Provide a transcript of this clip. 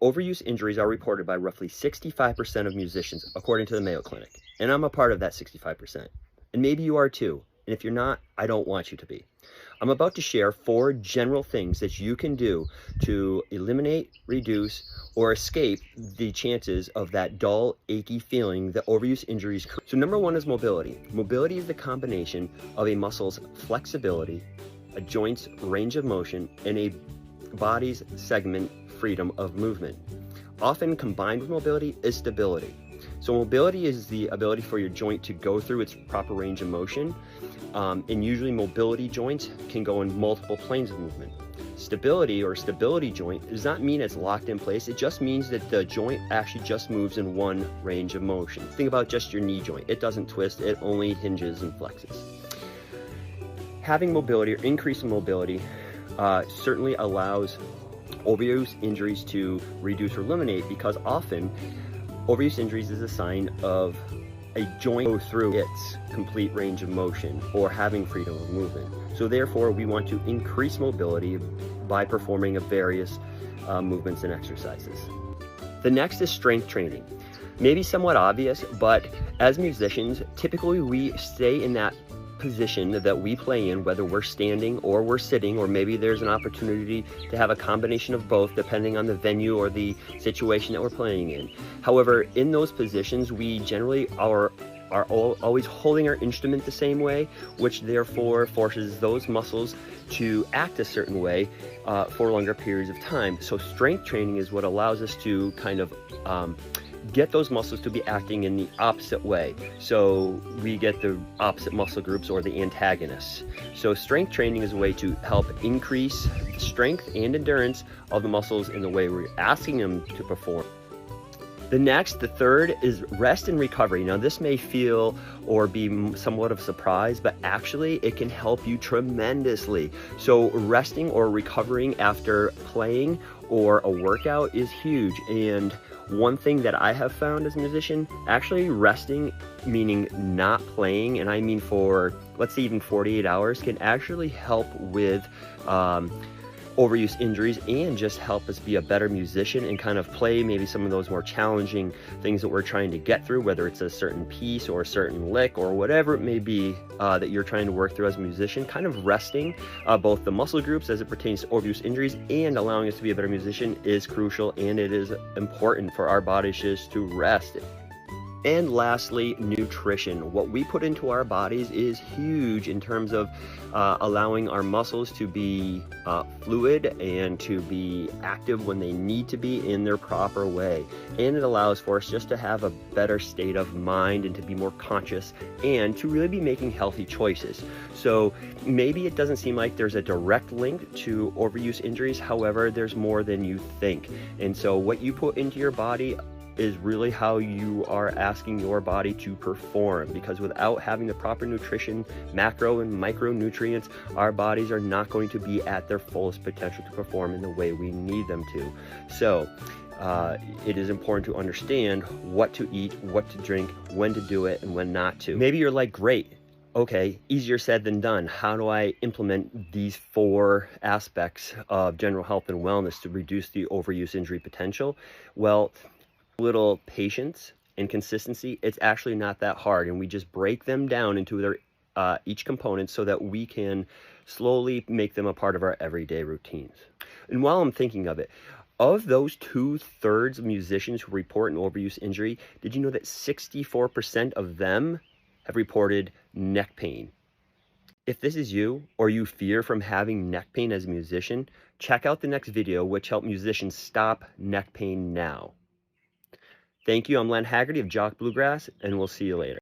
Overuse injuries are reported by roughly 65% of musicians, according to the Mayo Clinic. And I'm a part of that 65%. And maybe you are too. And if you're not, I don't want you to be. I'm about to share 4 general things that you can do to eliminate, reduce, or escape the chances of that dull, achy feeling that overuse injuries create. So number 1 is mobility. Mobility is the combination of a muscle's flexibility, a joint's range of motion, and a body's segment freedom of movement. Often combined with mobility is stability. So mobility is the ability for your joint to go through its proper range of motion, and usually mobility joints can go in multiple planes of movement. Stability or stability joint does not mean it's locked in place. It just means that the joint actually just moves in one range of motion. Think about just your knee joint. It doesn't twist, it only hinges and flexes. Having mobility or increasing mobility certainly allows overuse injuries to reduce or eliminate, because often overuse injuries is a sign of a joint go through its complete range of motion or having freedom of movement. So therefore, we want to increase mobility by performing various movements and exercises. The next is strength training. Maybe somewhat obvious, but as musicians, typically we stay in that position that we play in, whether we're standing or we're sitting, or maybe there's an opportunity to have a combination of both depending on the venue or the situation that we're playing in. However, in those positions, we generally are always holding our instrument the same way, which therefore forces those muscles to act a certain way for longer periods of time. So strength training is what allows us to kind of get those muscles to be acting in the opposite way. So we get the opposite muscle groups or the antagonists. So strength training is a way to help increase strength and endurance of the muscles in the way we're asking them to perform. The third is rest and recovery. Now this may feel or be somewhat of a surprise, but actually it can help you tremendously. So resting or recovering after playing or a workout is huge. And one thing that I have found as a musician, actually resting, meaning not playing, and I mean for, let's say even 48 hours, can actually help with overuse injuries and just help us be a better musician and kind of play maybe some of those more challenging things that we're trying to get through, whether it's a certain piece or a certain lick or whatever it may be that you're trying to work through as a musician. Kind of resting both the muscle groups as it pertains to overuse injuries and allowing us to be a better musician is crucial, and it is important for our bodies just to rest. And lastly, nutrition. What we put into our bodies is huge in terms of allowing our muscles to be fluid and to be active when they need to be in their proper way. And it allows for us just to have a better state of mind and to be more conscious and to really be making healthy choices. So maybe it doesn't seem like there's a direct link to overuse injuries. However, there's more than you think. And so what you put into your body is really how you are asking your body to perform, because without having the proper nutrition, macro and micronutrients, our bodies are not going to be at their fullest potential to perform in the way we need them to. So it is important to understand what to eat, what to drink, when to do it, and when not to. Maybe you're like, great, okay, easier said than done. How do I implement these 4 aspects of general health and wellness to reduce the overuse injury potential? Well, little patience and consistency, it's actually not that hard, and we just break them down into their each component so that we can slowly make them a part of our everyday routines. And while I'm thinking of it, of those 2/3 of musicians who report an overuse injury, did you know that 64% of them have reported neck pain? If this is you, or you fear from having neck pain as a musician, check out the next video, which helps musicians stop neck pain now. Thank you. I'm Len Haggerty of Jock Bluegrass, and we'll see you later.